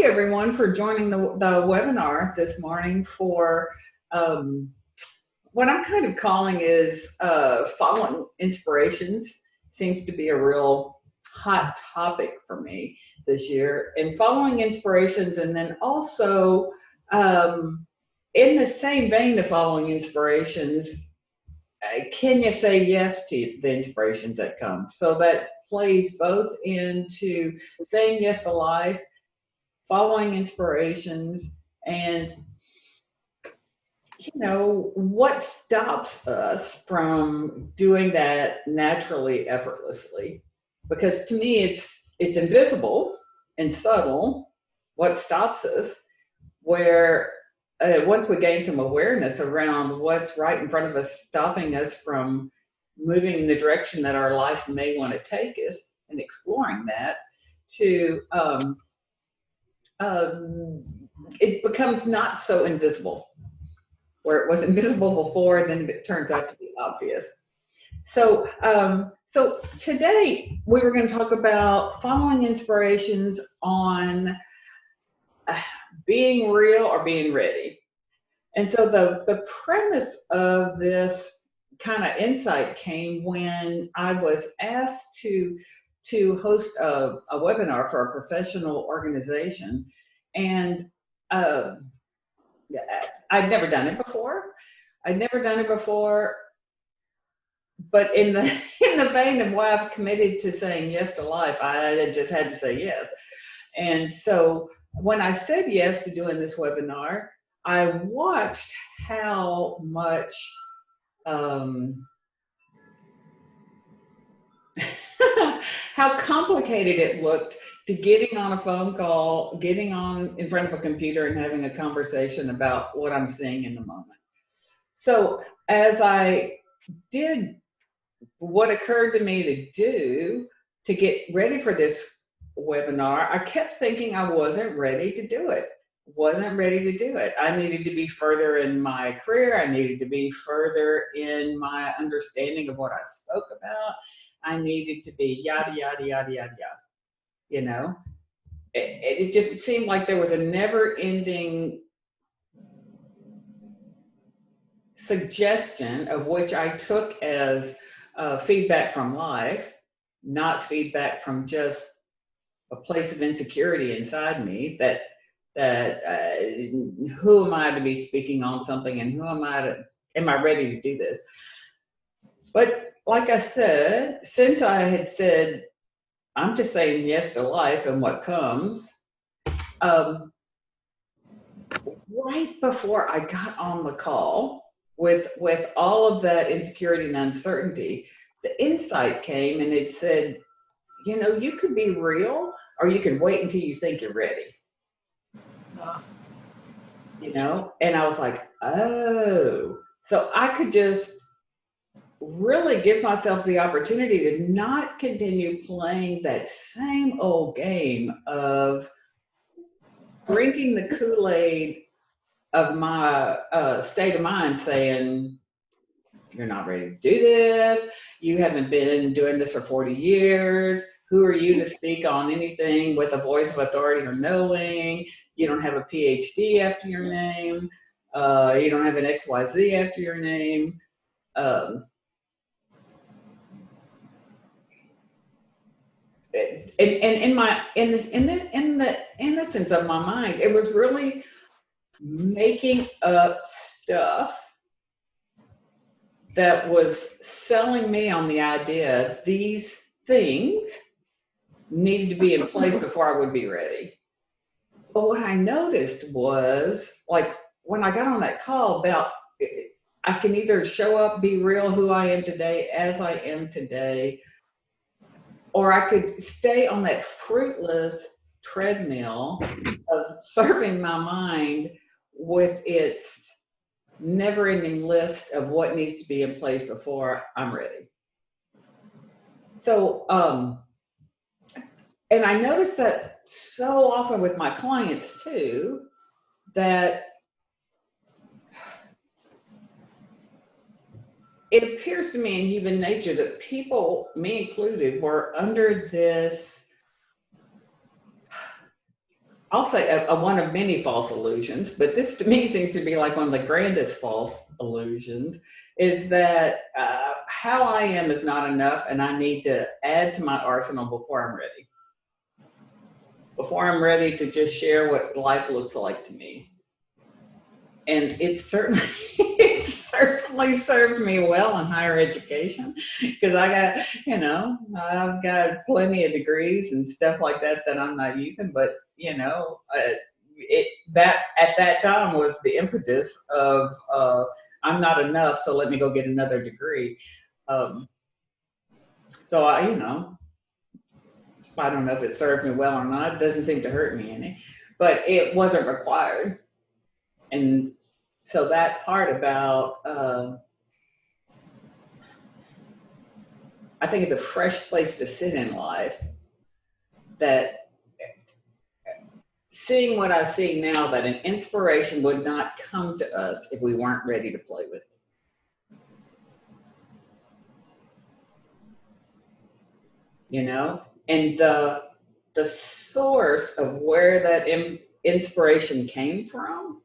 you everyone for joining the webinar this morning for what I'm kind of calling is following inspirations. Seems to be a real hot topic for me this year, and following inspirations, and then also in the same vein of following inspirations, can you say yes to the inspirations that come? So that plays both into saying yes to life, following inspirations, and what stops us from doing that naturally, effortlessly? Because to me, it's invisible and subtle what stops us, where once we gain some awareness around what's right in front of us, stopping us from moving in the direction that our life may want to take us, and exploring that, to it becomes not so invisible. Where it was invisible before, then it turns out to be obvious. So today we were going to talk about following inspirations on being real or being ready. And so the premise of this kind of insight came when I was asked to host a webinar for a professional organization, and I'd never done it before. But in the vein of why I've committed to saying yes to life, I just had to say yes. And so when I said yes to doing this webinar, I watched how much how complicated it looked to getting on a phone call, getting on in front of a computer and having a conversation about what I'm seeing in the moment. So as I did what occurred to me to do to get ready for this webinar, I kept thinking I wasn't ready to do it. I needed to be further in my career. I needed to be further in my understanding of what I spoke about. I needed to be yada, yada, yada, yada, yada. It just seemed like there was a never-ending suggestion, of which I took as feedback from life, not feedback from just a place of insecurity inside me, that who am I to be speaking on something, and am I ready to do this? But like I said, since I had said, I'm just saying yes to life and what comes, right before I got on the call with all of that insecurity and uncertainty, the insight came, and it said, you could be real, or you can wait until you think you're ready. And I was like, oh, so I could just really give myself the opportunity to not continue playing that same old game of drinking the Kool-Aid of my state of mind, saying, you're not ready to do this. You haven't been doing this for 40 years. Who are you to speak on anything with a voice of authority or knowing? You don't have a PhD after your name. You don't have an XYZ after your name. And in the innocence of my mind, it was really making up stuff that was selling me on the idea these things needed to be in place before I would be ready. But what I noticed was, like, when I got on that call about, I can either show up, be real, who I am today, as I am today, or I could stay on that fruitless treadmill of serving my mind with its never-ending list of what needs to be in place before I'm ready. So, and I noticed that so often with my clients too, that it appears to me in human nature that people, me included, were under this I'll say one of many false illusions, but this to me seems to be like one of the grandest false illusions, is that how I am is not enough and I need to add to my arsenal before I'm ready. Before I'm ready to just share what life looks like to me. And it certainly, it certainly served me well in higher education, because I got, I've got plenty of degrees and stuff like that that I'm not using, but that at that time was the impetus of I'm not enough, so let me go get another degree. So I don't know if it served me well or not. It doesn't seem to hurt me any, but it wasn't required. And so that part about, I think it's a fresh place to sit in life, that seeing what I see now, that an inspiration would not come to us if we weren't ready to play with it. And the source of where that inspiration came from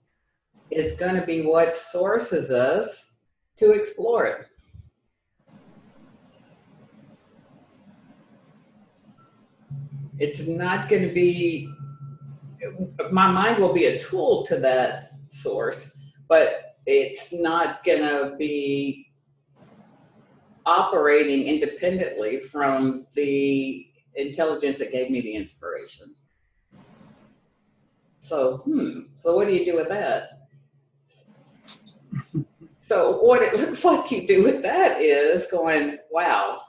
is going to be what sources us to explore it. It's not going to be, my mind will be a tool to that source, but it's not going to be operating independently from the intelligence that gave me the inspiration. So what do you do with that? So what it looks like you do with that is going, wow,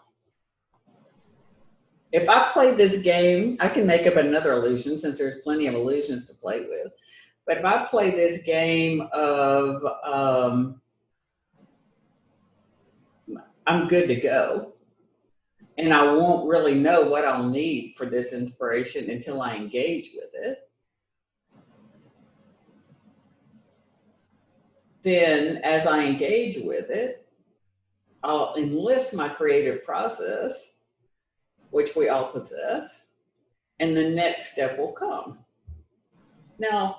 if I play this game, I can make up another illusion, since there's plenty of illusions to play with. But if I play this game of I'm good to go, and I won't really know what I'll need for this inspiration until I engage with it, then as I engage with it, I'll enlist my creative process, which we all possess, and the next step will come. Now,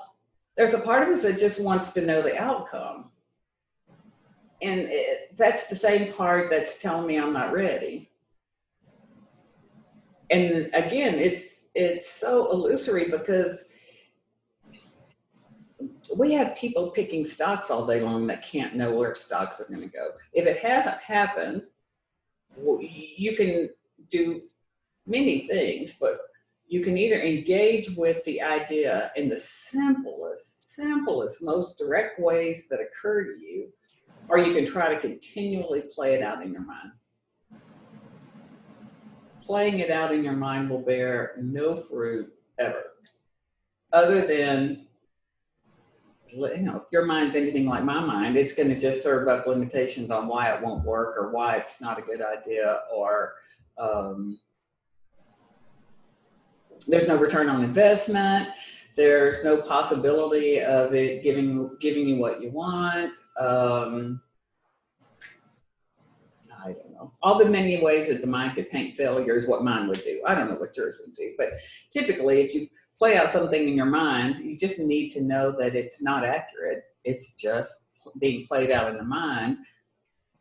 there's a part of us that just wants to know the outcome. And that's the same part that's telling me I'm not ready. And again, it's so illusory, because we have people picking stocks all day long that can't know where stocks are going to go. If it hasn't happened, you can do many things, but you can either engage with the idea in the simplest, most direct ways that occur to you, or you can try to continually play it out in your mind. Playing it out in your mind will bear no fruit ever, other than, if your mind's anything like my mind, it's going to just serve up limitations on why it won't work, or why it's not a good idea, or there's no return on investment. There's no possibility of it giving you what you want. I don't know. All the many ways that the mind could paint failure is what mine would do. I don't know what yours would do, but typically if you play out something in your mind, you just need to know that it's not accurate. It's just being played out in the mind,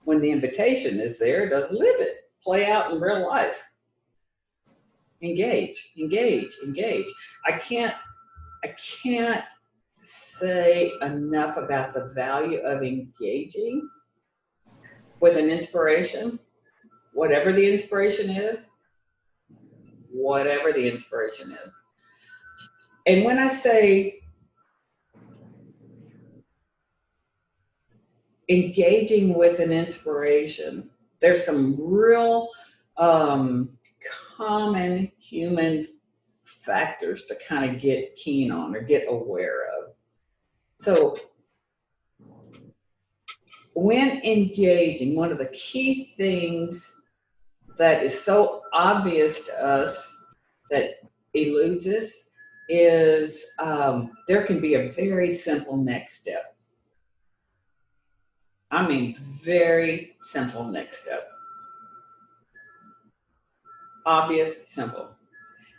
when the invitation is there to live it, play out in real life. Engage. I can't say enough about the value of engaging with an inspiration, whatever the inspiration is. And when I say engaging with an inspiration, there's some real common human factors to kind of get keen on or get aware of. So when engaging, one of the key things that is so obvious to us that eludes us is there can be a very simple next step. I mean, very simple next step. Obvious, simple.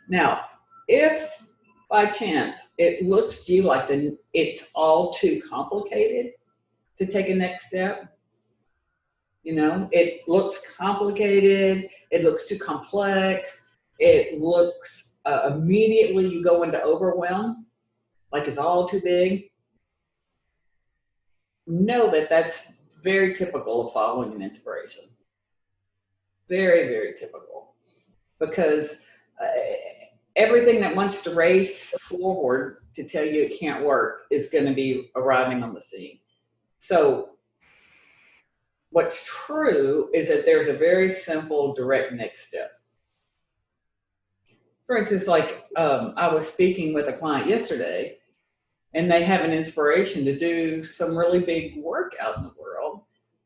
Now, if by chance it looks to you like it's all too complicated to take a next step, it looks complicated, it looks too complex, it looks immediately you go into overwhelm, like it's all too big, know that that's very typical of following an inspiration. Very, very typical. Because everything that wants to race forward to tell you it can't work is going to be arriving on the scene. So what's true is that there's a very simple, direct next step. For instance, like I was speaking with a client yesterday, and they have an inspiration to do some really big work out in the world,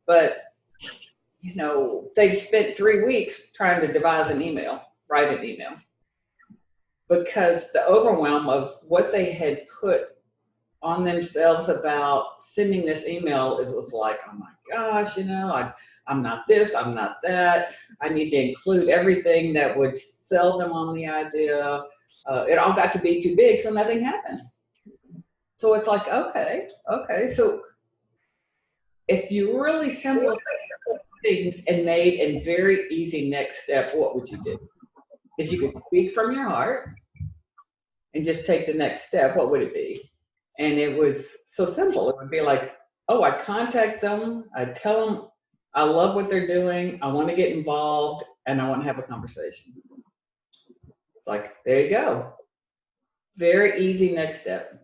but they've spent 3 weeks trying to devise an email, write an email, because the overwhelm of what they had put on themselves about sending this email, it was like, oh my gosh, I'm not this, I'm not that. I need to include everything that would sell them on the idea. It all got to be too big, so nothing happened. So it's like, okay. So if you really simplify things and made a very easy next step, what would you do? If you could speak from your heart and just take the next step, what would it be? And it was so simple. It would be like, oh, I contact them, I tell them I love what they're doing, I want to get involved, and I want to have a conversation. It's like, there you go. Very easy next step.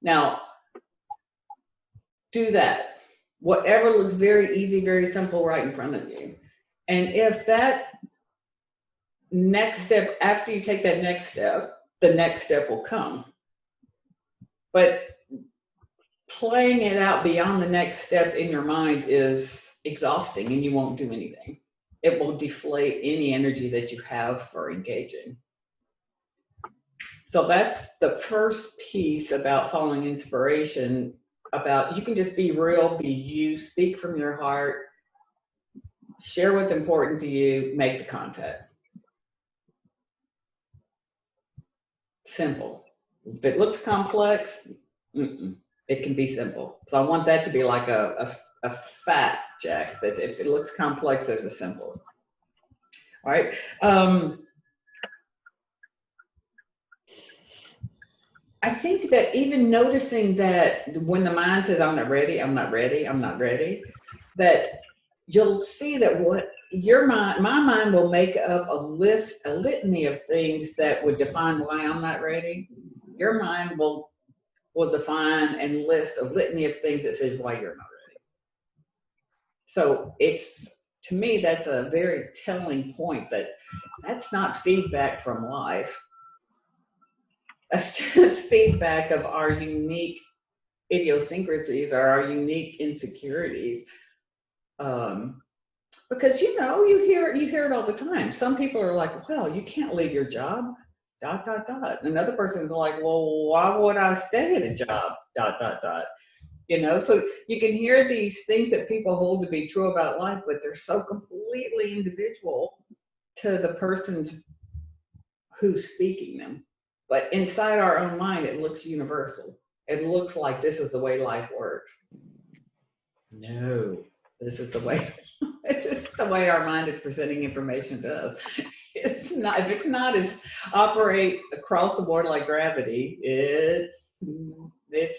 Now, do that. Whatever looks very easy, very simple right in front of you. And if that next step, after you take that next step, the next step will come. But playing it out beyond the next step in your mind is exhausting, and you won't do anything. It will deflate any energy that you have for engaging. So that's the first piece about following inspiration, about you can just be real, be you, speak from your heart, share what's important to you, make the contact. Simple. If it looks complex, it can be simple. So I want that to be like a fact, Jack, that if it looks complex, there's a simple. All right. I think that even noticing that when the mind says, I'm not ready, that you'll see that what your mind, my mind will make up a litany of things that would define why I'm not ready. Your mind will define and list a litany of things that says why you're not ready. So to me, that's a very telling point that that's not feedback from life. That's just feedback of our unique idiosyncrasies or our unique insecurities. Because you hear it all the time. Some people are like, well, you can't leave your job, ... Another person's like, well, why would I stay at a job, ... So you can hear these things that people hold to be true about life, but they're so completely individual to the person who's speaking them. But inside our own mind, it looks universal. It looks like this is the way life works. No, this is the way our mind is presenting information to us. It's not. If it's not as operate across the board like gravity, it's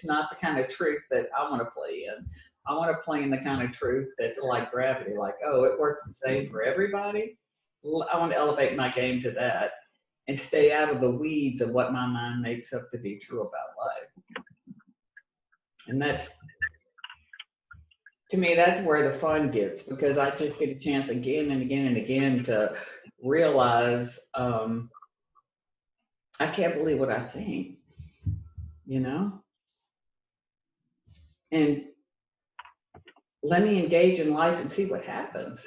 not the kind of truth that I want to play in. I want to play in the kind of truth that's like gravity, like, oh, it works the same for everybody. I want to elevate my game to that and stay out of the weeds of what my mind makes up to be true about life. And that's, to me, that's where the fun gets, because I just get a chance again and again and again to realize I can't believe what I think, and let me engage in life and see what happens.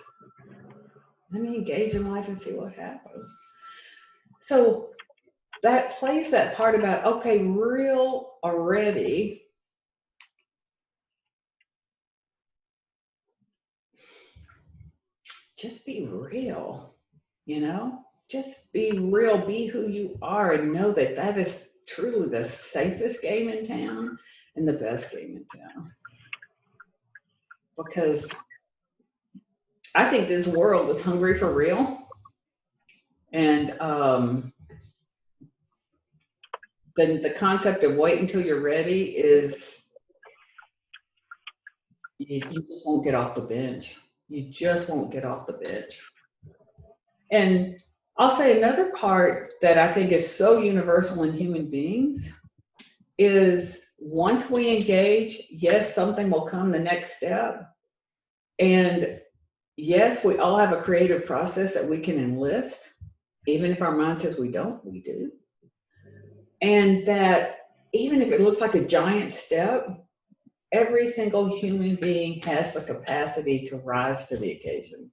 So that plays that part about, okay, real already. Just be real, just be real, be who you are, and know that that is truly the safest game in town and the best game in town. Because I think this world is hungry for real. And then the concept of wait until you're ready is you just won't get off the bench. You just won't get off the bench. And I'll say another part that I think is so universal in human beings is once we engage, yes, something will come the next step. And yes, we all have a creative process that we can enlist. Even if our mind says we don't, we do. And that even if it looks like a giant step, every single human being has the capacity to rise to the occasion.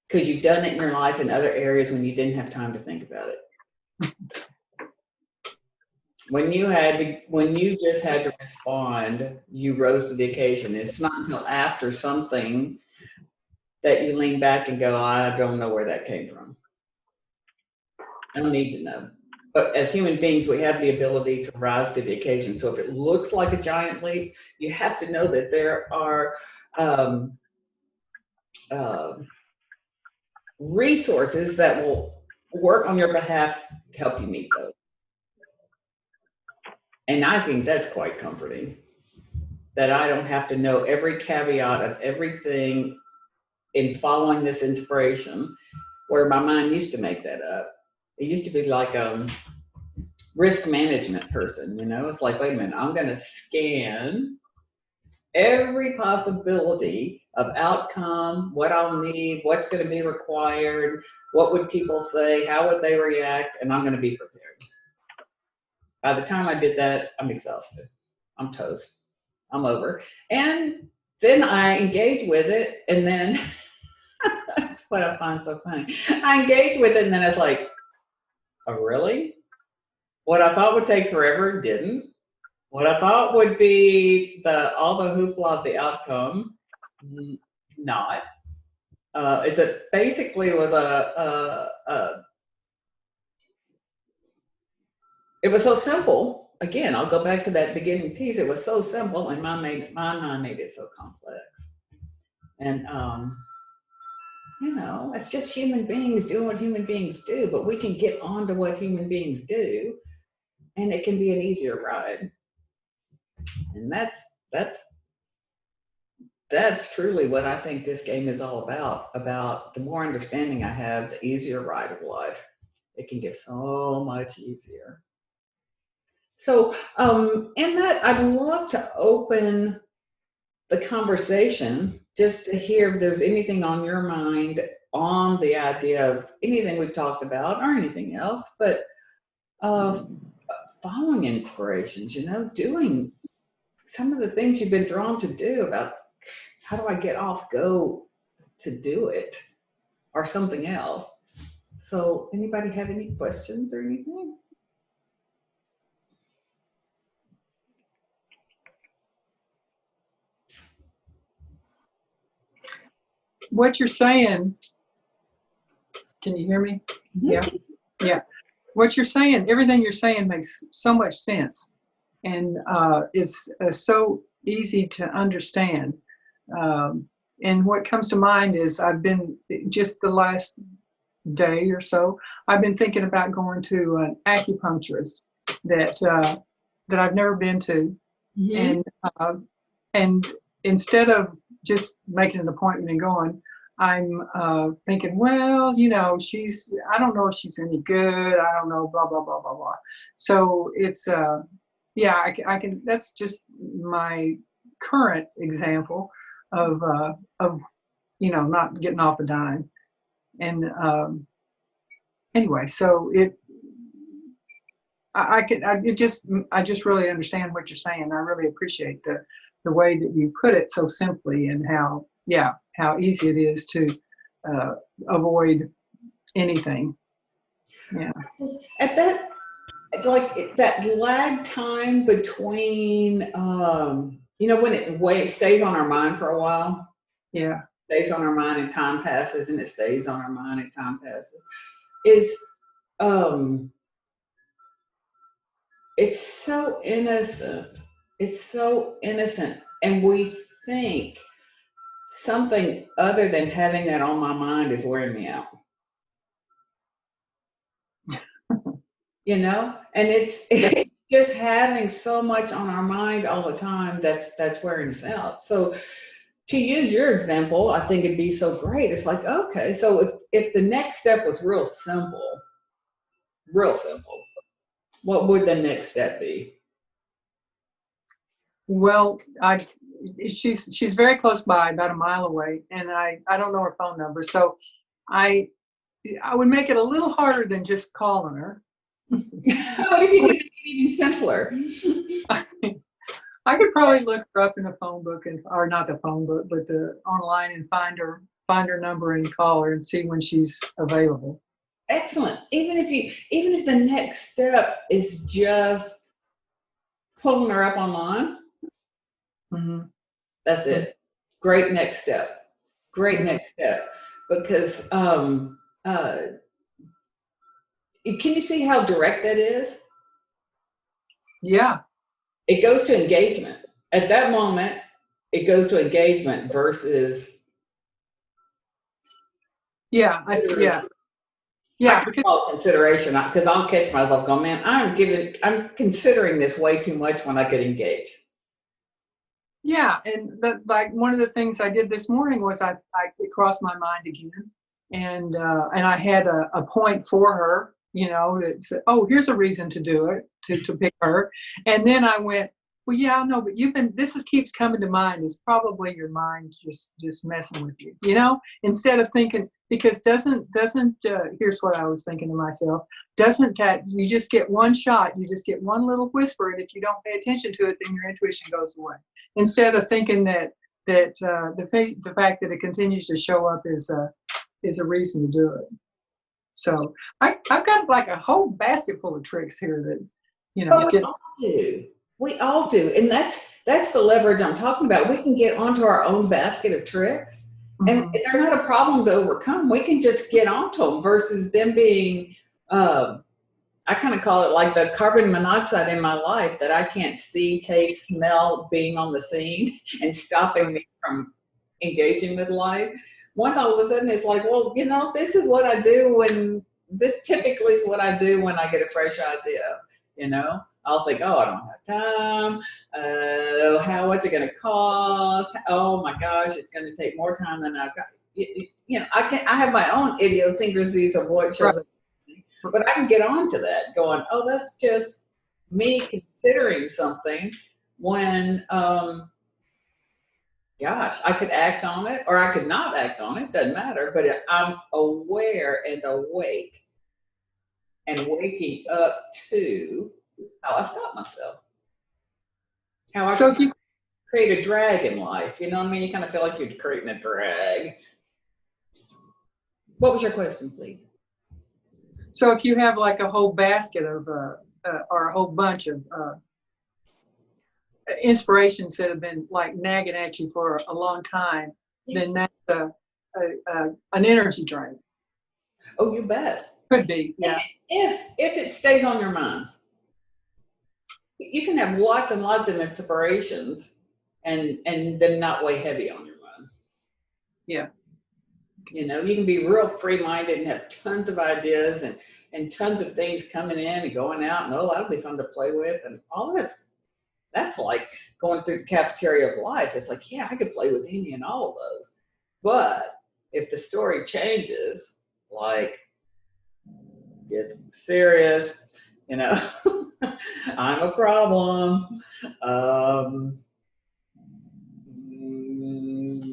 Because you've done it in your life in other areas when you didn't have time to think about it. When you just had to respond, you rose to the occasion. It's not until after something that you lean back and go, I don't know where that came from. I don't need to know. But as human beings, we have the ability to rise to the occasion. So if it looks like a giant leap, you have to know that there are resources that will work on your behalf to help you meet those. And I think that's quite comforting, that I don't have to know every caveat of everything in following this inspiration, where my mind used to make that up. It used to be like a risk management person, you know? It's like, wait a minute, I'm going to scan every possibility of outcome, what I'll need, what's going to be required, what would people say, how would they react, and I'm going to be prepared. By the time I did that, I'm exhausted. I'm toast. I'm over. And then I engage with it, and then that's what I find so funny. I engage with it, and then it's like, oh, really? What I thought would take forever didn't. What I thought would be all the hoopla of the outcome, not. Basically was it was so simple. Again, I'll go back to that beginning piece. It was so simple, and my mind made it so complex. And you know, it's just human beings doing what human beings do, but we can get on to what human beings do, and it can be an easier ride. And that's truly what I think this game is all about the more understanding I have, the easier ride of life. It can get so much easier. So in that, I'd love to open the conversation just to hear if there's anything on your mind on the idea of anything we've talked about or anything else, but following inspirations, you know, doing some of the things you've been drawn to do, about how do I get off go to do it or something else. So anybody have any questions or anything? What you're saying, can you hear me? Mm-hmm. Yeah. What you're saying, everything you're saying makes so much sense, and it's so easy to understand. And what comes to mind is I've been, just the last day or so, I've been thinking about going to an acupuncturist that I've never been to. Mm-hmm. And instead of just making an appointment and going, I'm thinking, well, you know, I don't know if she's any good. I don't know, blah, blah, blah, blah, blah. So it's, I can, that's just my current example of, you know, not getting off the dime. And anyway, so I just really understand what you're saying. I really appreciate the way that you put it so simply, and how easy it is to avoid anything. Yeah. At that, it's like that lag time between, you know, when it stays on our mind for a while. Yeah. stays on our mind and time passes, and it stays on our mind and time passes, is it's so innocent. It's so innocent. And we think something other than having that on my mind is wearing me out. You know? And it's just having so much on our mind all the time that's wearing us out. So to use your example, I think it'd be so great. It's like, okay, so if the next step was real simple, what would the next step be? Well, she's very close by, about a mile away, and I don't know her phone number, so I would make it a little harder than just calling her. What if you could make it even simpler? I could probably look her up in a phone book, or not the phone book, but the online, and find her number and call her and see when she's available. Excellent. Even if the next step is just pulling her up online, that's it. Great next step. Great next step. Because can you see how direct that is? Yeah. It goes to engagement. At that moment, it goes to engagement versus. Yeah. I can call it consideration, because I'll catch myself going, man, I'm considering this way too much when I could engage. Yeah, and like one of the things I did this morning was it crossed my mind again, and I had a point for her, that said, oh, here's a reason to do it, to pick her, and then I went, well, yeah, I know, but keeps coming to mind. Is probably your mind just messing with you, instead of thinking, because doesn't here's what I was thinking to myself, doesn't that you just get one shot, you just get one little whisper, and if you don't pay attention to it, then your intuition goes away. Instead of thinking that the fact that it continues to show up is a reason to do it. So I've got like a whole basket full of tricks here that we all do, and that's the leverage I'm talking about. We can get onto our own basket of tricks, and they're not a problem to overcome. We can just get onto them versus them being. I kind of call it like the carbon monoxide in my life that I can't see, taste, smell, being on the scene and stopping me from engaging with life. Once all of a sudden it's like, well, this is what I do this typically is what I do when I get a fresh idea, I'll think, oh, I don't have time. What's it going to cost? Oh my gosh, it's going to take more time than I've got. I have my own idiosyncrasies of what shows up. But I can get onto that going, oh, that's just me considering something when, I could act on it or I could not act on it. Doesn't matter. But I'm aware and awake and waking up to how I stop myself. How I can create a drag in life. You know what I mean? You kind of feel like you're creating a drag. What was your question, please? So if you have like a whole basket of, or a whole bunch of inspirations that have been like nagging at you for a long time, then that's an energy drain. Oh, you bet. Could be, yeah. If it stays on your mind, you can have lots and lots of inspirations, and then not weigh heavy on your mind. Yeah. You can be real free-minded and have tons of ideas and tons of things coming in and going out, and that'll be fun to play with, and all that's like going through the cafeteria of life. It's like, yeah, I could play with any and all of those. But if the story changes, like gets serious, I'm a problem.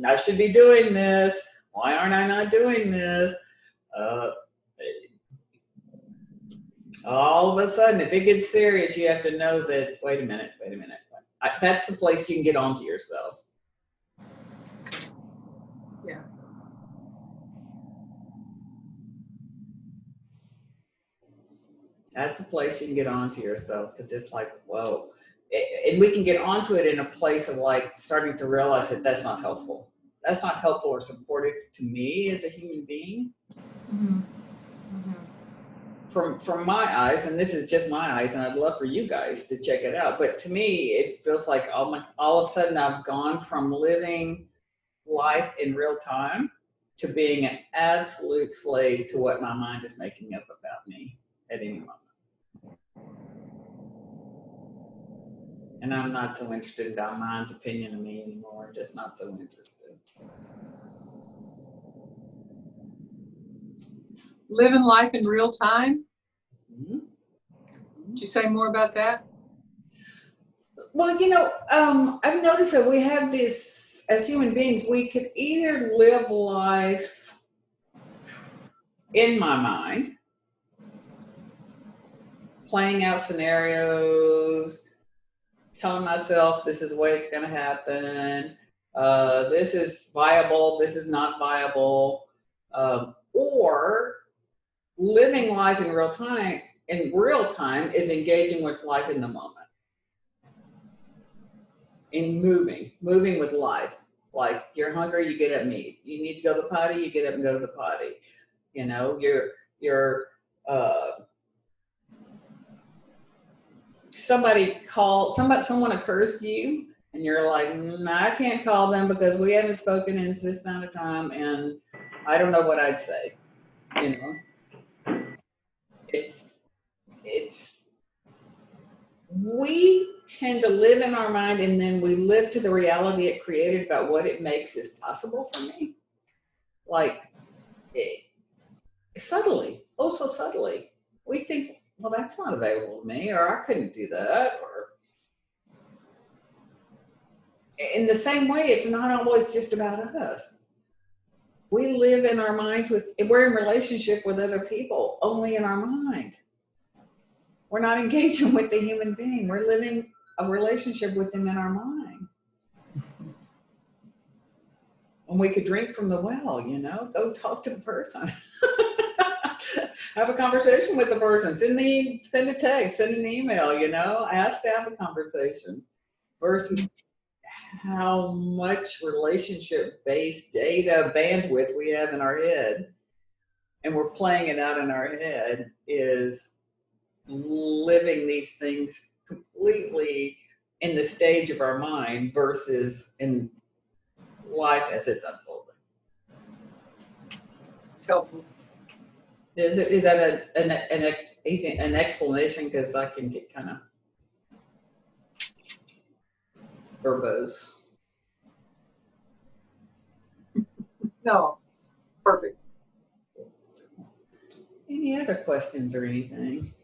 I should be doing this. Why aren't I not doing this? All of a sudden, if it gets serious, you have to know that, wait a minute. That's the place you can get onto yourself. Yeah. That's a place you can get onto yourself, because it's like, whoa. And we can get onto it in a place of like starting to realize that that's not helpful. that's not helpful or supportive to me as a human being. Mm-hmm. From my eyes, and this is just my eyes, and I'd love for you guys to check it out. But to me, it feels like all of a sudden I've gone from living life in real time to being an absolute slave to what my mind is making up about me at any moment. And I'm not so interested in my mind's opinion of me anymore. I'm just not so interested. Living life in real time? Mm-hmm. Would you say more about that? Well, I've noticed that we have this, as human beings, we could either live life in my mind, playing out scenarios, telling myself this is the way it's going to happen, this is viable, this is not viable, or living life in real time is engaging with life in the moment. In moving with life. Like you're hungry, you get up and eat. You need to go to the potty, you get up and go to the potty. Someone occurs to you and you're like, I can't call them because we haven't spoken in this amount of time and I don't know what I'd say. We tend to live in our mind and then we live to the reality it created about what it makes is possible for me. Like subtly, oh so subtly. We think, well, that's not available to me, or I couldn't do that, or in the same way, it's not always just about us. We live in our minds we're in relationship with other people only in our mind. We're not engaging with the human being. We're living a relationship with them in our mind. And we could drink from the well, go talk to the person. Have a conversation with the person. Send a text, send an email, ask to have a conversation versus how much relationship-based data bandwidth we have in our head. And we're playing it out in our head is living these things completely in the stage of our mind versus in life as it's unfolding. It's helpful. Is that an explanation? Because I can get kind of verbose. No, it's perfect. Any other questions or anything?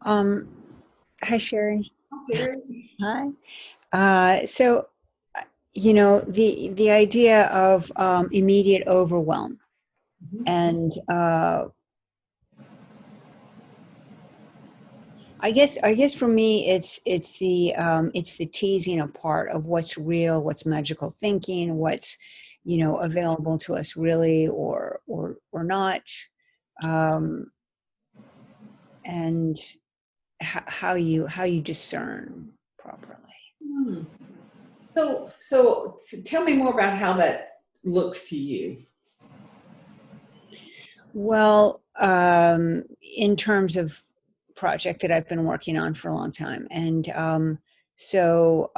Hi, Cherie. Okay. Hi. So, the idea of immediate overwhelm, and I guess for me, it's the teasing apart of what's real, what's magical thinking, what's available to us really, or not, and how you discern properly. So tell me more about how that looks to you. Well, in terms of project that I've been working on for a long time, and so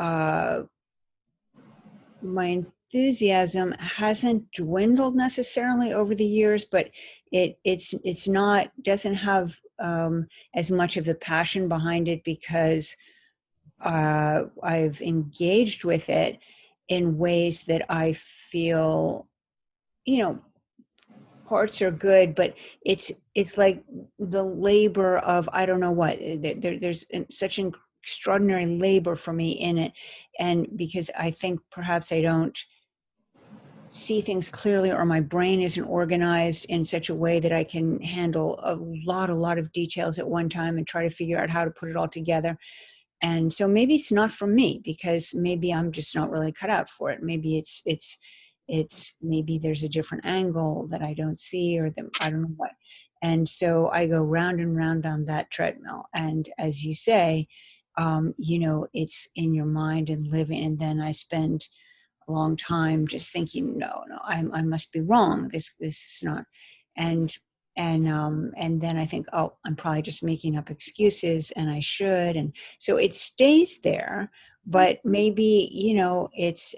my enthusiasm hasn't dwindled necessarily over the years, but it's not doesn't have as much of the passion behind it because I've engaged with it in ways that I feel, parts are good, but it's like the labor of I don't know what. There's such an extraordinary labor for me in it, and because I think perhaps I don't see things clearly, or my brain isn't organized in such a way that I can handle a lot of details at one time and try to figure out how to put it all together. And so maybe it's not for me because maybe I'm just not really cut out for it. Maybe it's maybe there's a different angle that I don't see, or I don't know what. And so I go round and round on that treadmill. And as you say, it's in your mind and living. And then I spend a long time just thinking, no, I must be wrong. This is not. And and then I think, oh, I'm probably just making up excuses, and I should. And so it stays there, but maybe it's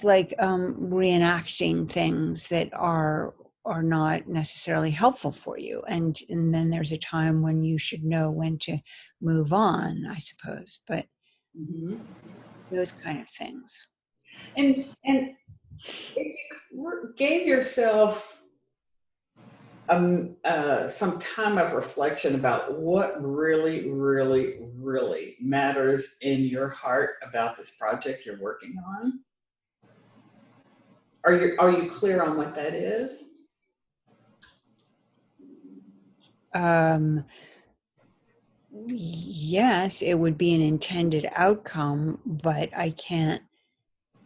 like reenacting things that are not necessarily helpful for you, and then there's a time when you should know when to move on, I suppose. But those kind of things. And if you gave yourself some time of reflection about what really, really, really matters in your heart about this project you're working on, are you clear on what that is? Yes, it would be an intended outcome, but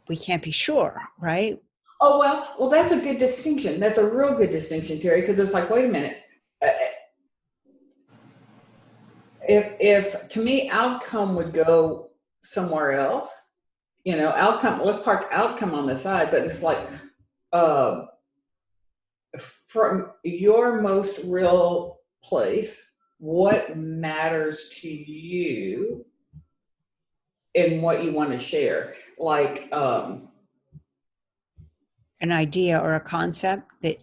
we can't be sure, right? Oh, well, that's a good distinction. That's a real good distinction, Cherie, because it's like, wait a minute. If to me, outcome would go somewhere else, outcome, let's park outcome on the side, but it's like, from your most real place, what matters to you and what you want to share. Like, an idea or a concept that,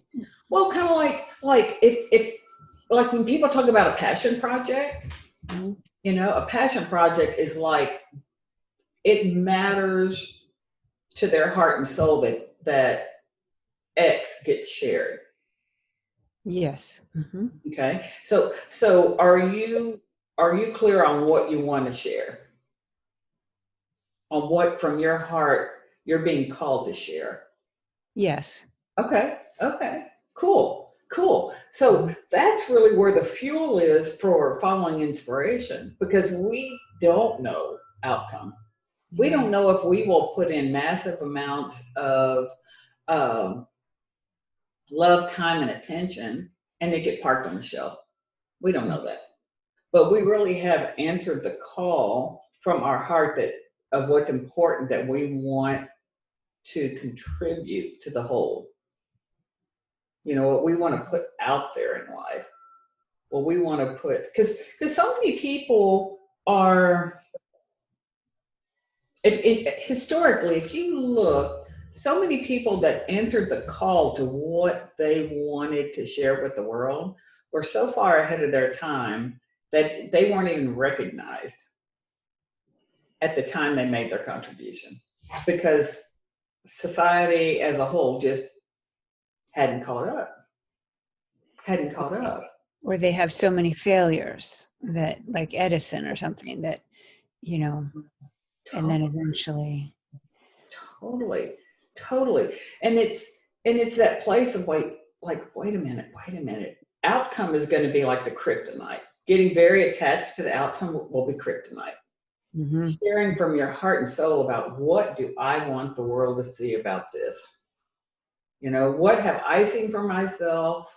well, kind of like if like when people talk about a passion project, a passion project is like, it matters to their heart and soul that X gets shared. yes. Okay. So are you clear on what you want to share? On what from your heart you're being called to share? Yes. Okay. Cool. So that's really where the fuel is for following inspiration, because we don't know outcome. We don't know if we will put in massive amounts of love, time, and attention, and they get parked on the shelf. We don't know that. But we really have answered the call from our heart of what's important that we want to contribute to the whole. What we want to put out there in life. What we want to put, because so many people are, historically, if you look, so many people that entered the call to what they wanted to share with the world were so far ahead of their time that they weren't even recognized at the time they made their contribution, because society as a whole just hadn't caught up. Or they have so many failures that, like Edison or something, that, and then eventually. Totally. And it's that place of wait a minute. Outcome is going to be like the kryptonite. Getting very attached to the outcome will be kryptonite. Sharing from your heart and soul about, what do I want the world to see about this? What have I seen for myself?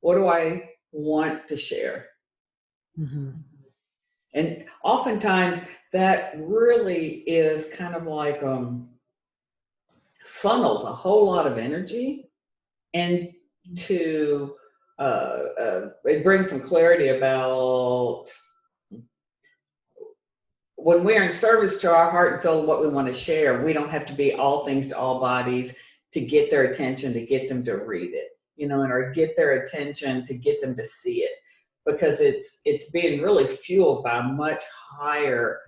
What do I want to share? And oftentimes that really is kind of like funnels a whole lot of energy, and to it brings some clarity about when we're in service to our heart and soul, what we want to share. We don't have to be all things to all bodies to get their attention, to get them to read it, or get their attention to get them to see it, because it's being really fueled by a much higher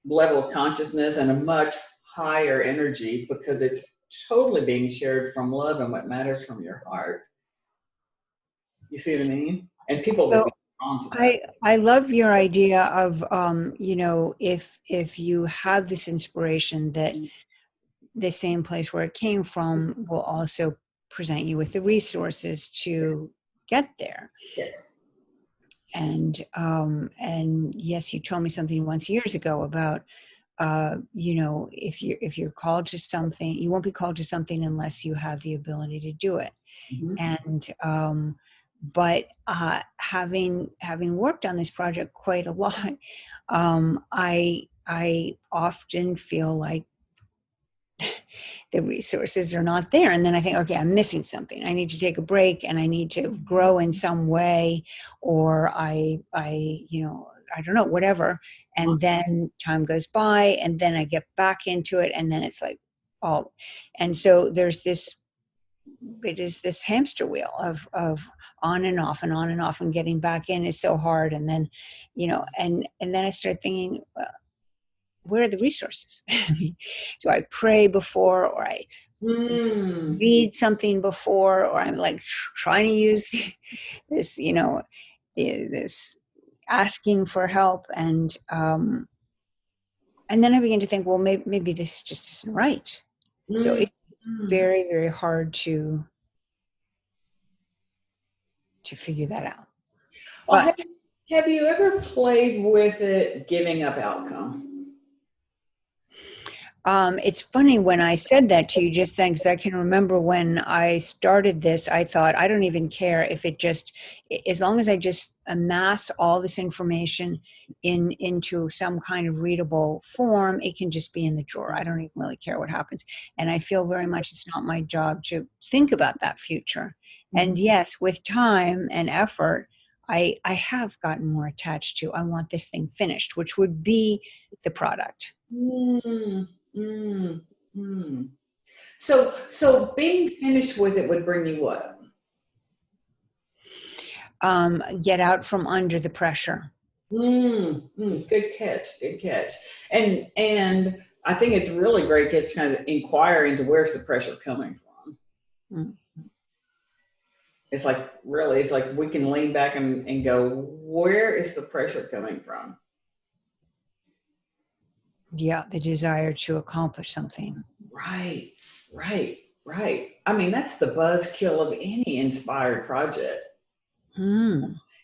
level of consciousness and a much higher energy, because it's totally being shared from love and what matters from your heart. You see what I mean? And people So respond to that. I love your idea of if you have this inspiration, that the same place where it came from will also present you with the resources to get there. Yes. And yes, you told me something once years ago about you know, if you're called to something, you won't be called to something unless you have the ability to do it. Mhm. And but having worked on this project quite a lot, I often feel like the resources are not there, and then I think, okay, I'm missing something. I need to take a break, and I need to grow in some way, or I you know, I don't know, whatever. And then time goes by, and then I get back into it, and then it's like, oh, and so there's this. It is this hamster wheel of on and off and on and off, and getting back in is so hard. And then, you know, and then I start thinking, well, where are the resources? I mean, do I pray before, or I read something before, or I'm like trying to use this, you know, this asking for help, and then I begin to think, well, maybe this just isn't right. So it's very, very hard to figure that out. Well, But have you ever played with it giving up outcome? it's funny when I said that to you just then, because I can remember when I started this, I thought, I don't even care if it just, as long as I just amass all this information into some kind of readable form, it can just be in the drawer. I don't even really care what happens. And I feel very much it's not my job to think about that future. And yes, with time and effort, I have gotten more attached to, I want this thing finished, which would be the product. So being finished with it would bring you what? Get out from under the pressure. Good catch. And I think it's really great to kind of inquire into where's the pressure coming from. It's like, really, it's like we can lean back and go, where is the pressure coming from? Yeah, the desire to accomplish something. Right. I mean, that's the buzzkill of any inspired project.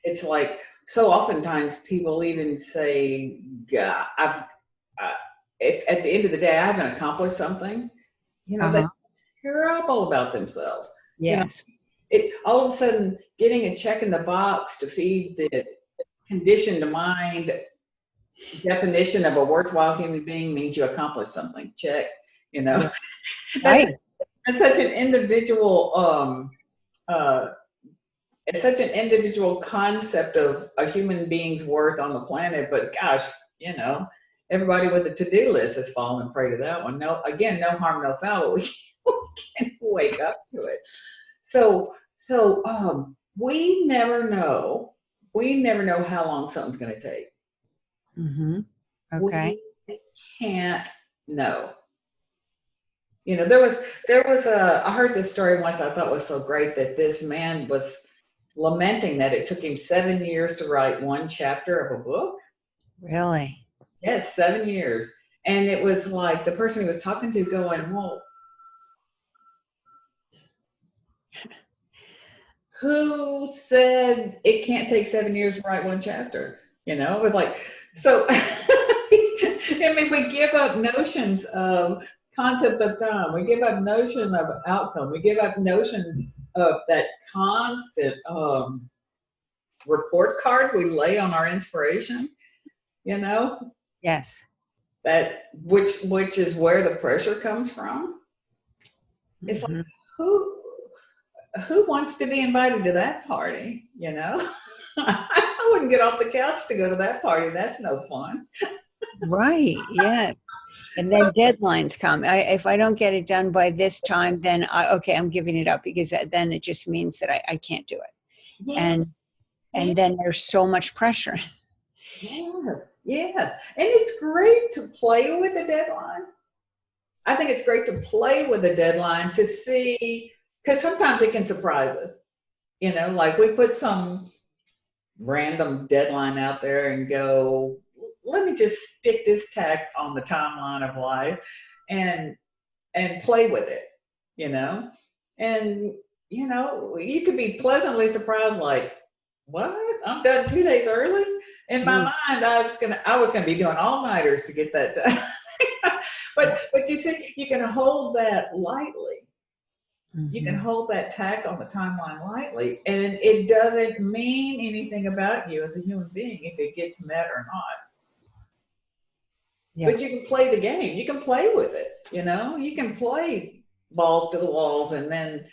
It's like, so oftentimes people even say, God, if at the end of the day, I haven't accomplished something, you know, they're terrible about themselves. Yes. You know, all of a sudden getting a check in the box to feed the conditioned mind definition of a worthwhile human being means you accomplished something. Check, you know. Yeah. Right. That's such an individual it's such an individual concept of a human being's worth on the planet, but gosh, you know, everybody with a to-do list has fallen prey to that one. No, again, no harm, no foul, but we can wake up to it. So we never know how long something's going to take. Okay. We can't know. You know, there was I heard this story once I thought was so great, that this man was lamenting that it took him 7 years to write one chapter of a book. Really? Yes, 7 years. And it was like the person he was talking to going, well, who said it can't take 7 years to write one chapter? You know, it was like, so, I mean, we give up notions of concept of time. We give up notion of outcome. We give up notions of that constant report card we lay on our inspiration, you know? Yes. That which is where the pressure comes from. It's like, who wants to be invited to that party, you know? I wouldn't get off the couch to go to that party. That's no fun. Right. Yes. And then deadlines come. If I don't get it done by this time, then I'm giving it up, because then it just means that I can't do it. Yeah. And then there's so much pressure. Yes. And it's great to play with a deadline. I think it's great to play with a deadline to see, because sometimes it can surprise us. You know, like we put some random deadline out there and go, let me just stick this tack on the timeline of life and play with it, you know? And, you know, you could be pleasantly surprised, like, what? I'm done 2 days early? In my mind, I was gonna be doing all-nighters to get that done. But you see, you can hold that lightly. You can Mhm. hold that tack on the timeline lightly, and it doesn't mean anything about you as a human being if it gets met or not. Yeah. But you can play the game. You can play with it. You can play balls to the walls, and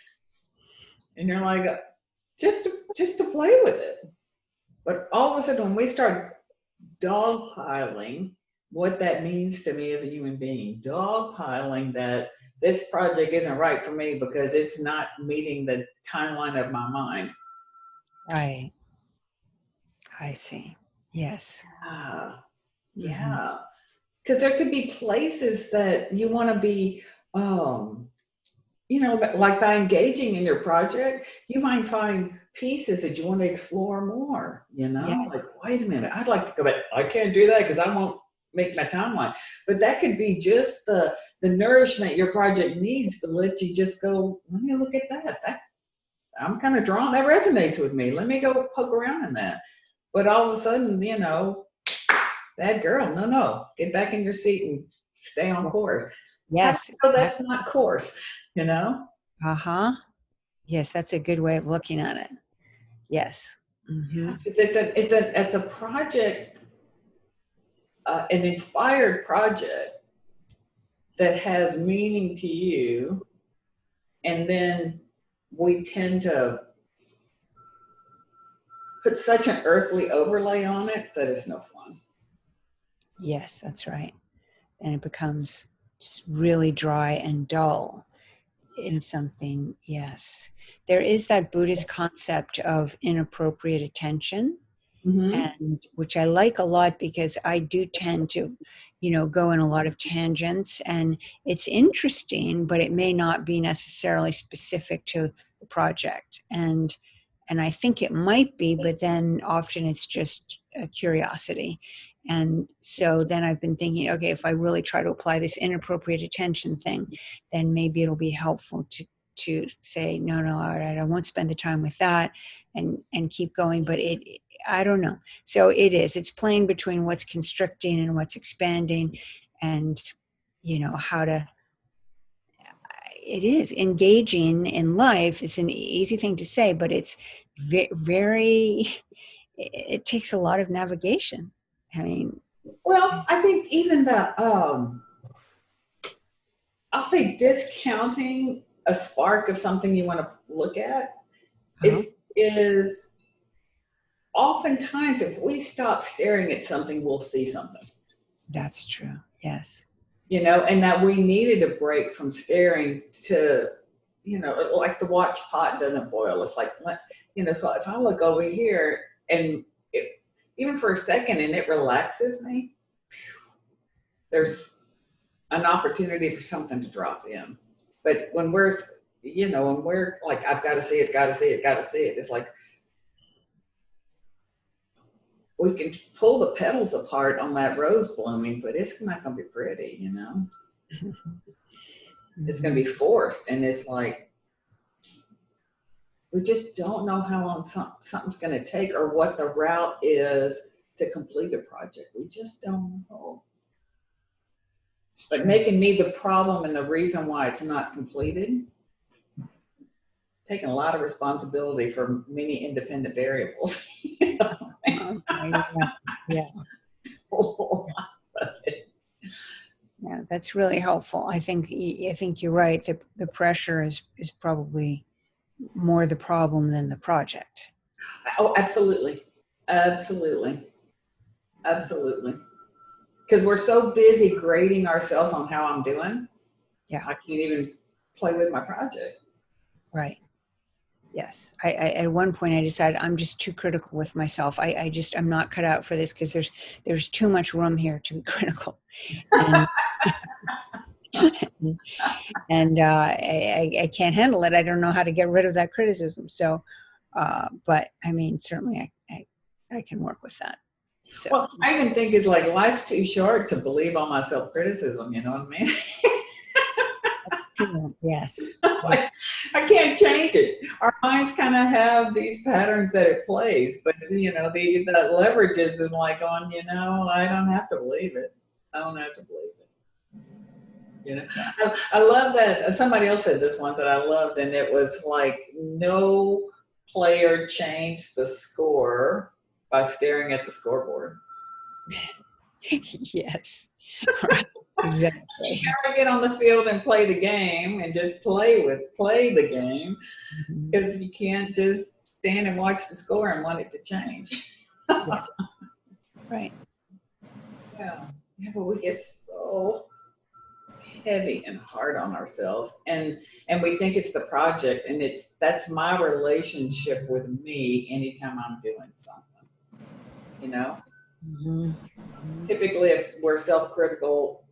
you're like, just to play with it. But all of a sudden, when we start dogpiling what that means to me as a human being, dogpiling that this project isn't right for me because it's not meeting the timeline of my mind. Right. I see. Yes. Ah, Mhm. yeah. Because there could be places that you want to be, um, like by engaging in your project, you might find pieces that you want to explore more, Yes. like, wait a minute, I'd like to go back. I can't do that because I won't make my timeline. But that could be just the nourishment your project needs to let you just go, let me look at that. I'm kind of drawn, that resonates with me. Let me go poke around in that. But all of a sudden, bad girl, no, get back in your seat and stay on course. How do Yes. you know that's not course, you know? Uh-huh. Yes, that's a good way of looking at it. Yes. Mm-hmm. It's a project, an inspired project that has meaning to you, and then we tend to put such an earthly overlay on it that it's no fun. Yes, that's right. And it becomes just really dry and dull in something. Yes. There is that Buddhist concept of inappropriate attention, Mm-hmm. and which I like a lot because I do tend to, go in a lot of tangents, and it's interesting, but it may not be necessarily specific to the project. And I think it might be, but then often it's just a curiosity. And so then I've been thinking, okay, if I really try to apply this inappropriate attention thing, then maybe it'll be helpful to say, no, all right, I won't spend the time with that, and keep going. But I don't know. So it's playing between what's constricting and what's expanding, and how to, it is engaging in life is an easy thing to say, but it's very, it takes a lot of navigation. I mean, Well, I think even I'll say discounting a spark of something you want to look at uh-huh, is oftentimes if we stop staring at something, we'll see something. that's true. Yes. And that we needed a break from staring to, like the watch pot doesn't boil. It's like, so if I look over here and even for a second and it relaxes me, there's an opportunity for something to drop in. But when we're like, I've got to see it, it's like we can pull the petals apart on that rose blooming, but it's not going to be pretty, It's going to be forced. And it's like, we just don't know how long something's going to take or what the route is to complete a project. We just don't know. But making me the problem and the reason why it's not completed, taking a lot of responsibility for many independent variables. Okay, yeah. Yeah, that's really helpful. I think you're right. The pressure is probably more the problem than the project. Oh, absolutely. Because we're so busy grading ourselves on how I'm doing. Yeah. I can't even play with my project. Right. Yes. I at one point I decided I'm just too critical with myself. I'm not cut out for this because there's too much room here to be critical. And and I can't handle it. I don't know how to get rid of that criticism. So, but I mean, certainly I can work with that. So. Well, I even think it's like life's too short to believe all my self-criticism, you know what I mean? Yes. Like, I can't change it. Our minds kind of have these patterns that it plays, but the leverage is like on, I don't have to believe it. I don't have to believe it. You know, I love that. Somebody else said this one that I loved, and it was like, no player changed the score by staring at the scoreboard. Yes. Right. Exactly. You gotta get on the field and play the game, and just play the game, because you can't just stand and watch the score and want it to change. Yeah. Right. Yeah, but we get so heavy and hard on ourselves, and we think it's the project, and that's my relationship with me anytime I'm doing something, you know. Typically, if we're self-critical,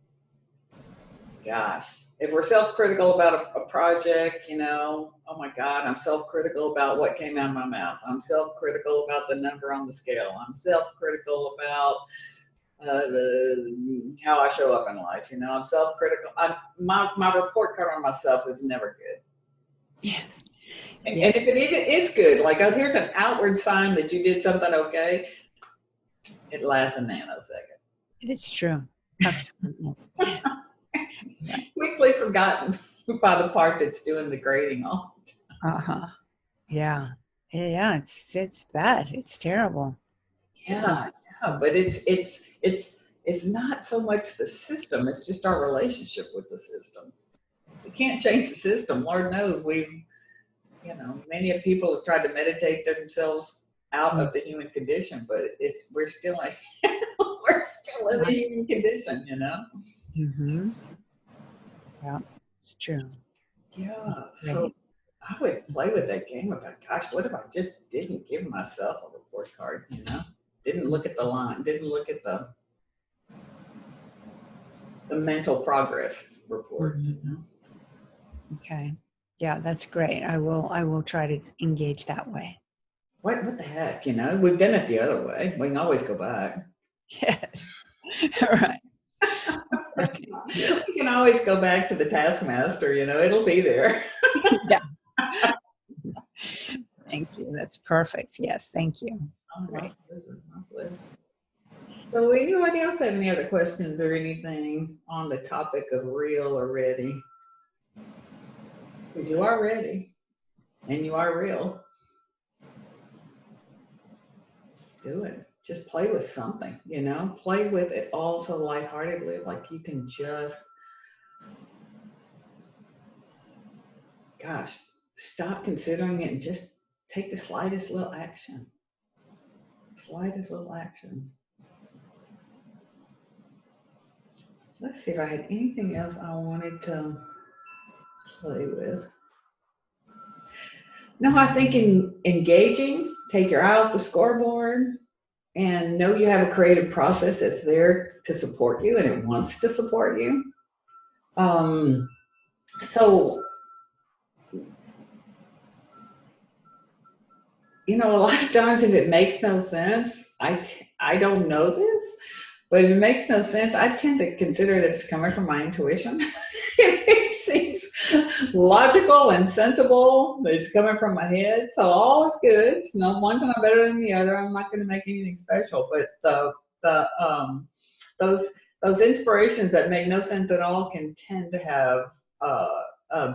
if we're self-critical about a project, you know, oh my God, I'm self-critical about what came out of my mouth, I'm self-critical about the number on the scale, I'm self-critical about how I show up in life, you know, I'm self-critical. My report card on myself is never good. Yes. And if it is good, like, oh, here's an outward sign that you did something okay, it lasts a nanosecond. It's true. Absolutely. Quickly forgotten by the part that's doing the grading all the time. Yeah. Yeah. It's bad. It's terrible. Yeah. But it's not so much the system, it's just our relationship with the system. We can't change the system. Lord knows many people have tried to meditate themselves out of the human condition, but we're still in the human condition, you know? Yeah, it's true. Yeah. So I would play with that game about, gosh, what if I just didn't give myself a report card, you know? Didn't look at the line, didn't look at the mental progress report. You know? Okay. Yeah, that's great. I will try to engage that way. What the heck, you know? We've done it the other way. We can always go back. Yes. Right. Okay. We can always go back to the taskmaster, you know, it'll be there. Yeah. Thank you. That's perfect. Yes, thank you. Right. So anybody else have any other questions or anything on the topic of real or ready? Because you are ready and you are real. Do it. Just play with something, you know, play with it all so lightheartedly, like you can just, gosh, stop considering it and just take the slightest little action. Slightest little action. Let's see if I had anything else I wanted to play with. No, I think engaging, take your eye off the scoreboard, and know you have a creative process that's there to support you, and it wants to support you. So, you know, a lot of times if it makes no sense, I don't know this, but if it makes no sense, I tend to consider that it's coming from my intuition. It seems logical and sensible, that it's coming from my head. So all is good. No one's not better than the other. I'm not going to make anything special. But those inspirations that make no sense at all can tend to have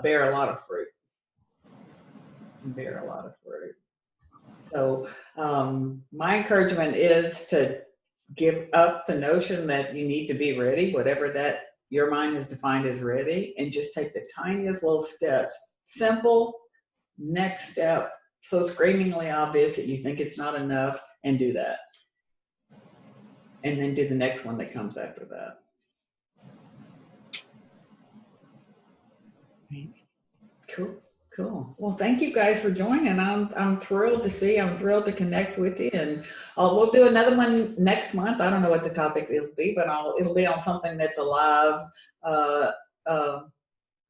bear a lot of fruit. Bear a lot of fruit. So my encouragement is to give up the notion that you need to be ready, whatever that your mind has defined as ready, and just take the tiniest little steps. Simple next step, so screamingly obvious that you think it's not enough, and do that. And then do the next one that comes after that. Cool. Well, thank you guys for joining. I'm thrilled to see. I'm thrilled to connect with you, and we'll do another one next month. I don't know what the topic will be, but it'll be on something that's alive on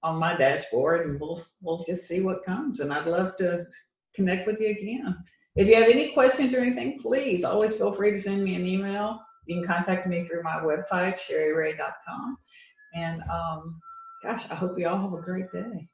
my dashboard, and we'll just see what comes. And I'd love to connect with you again. If you have any questions or anything, please always feel free to send me an email. You can contact me through my website, cherieray.com. And gosh, I hope you all have a great day.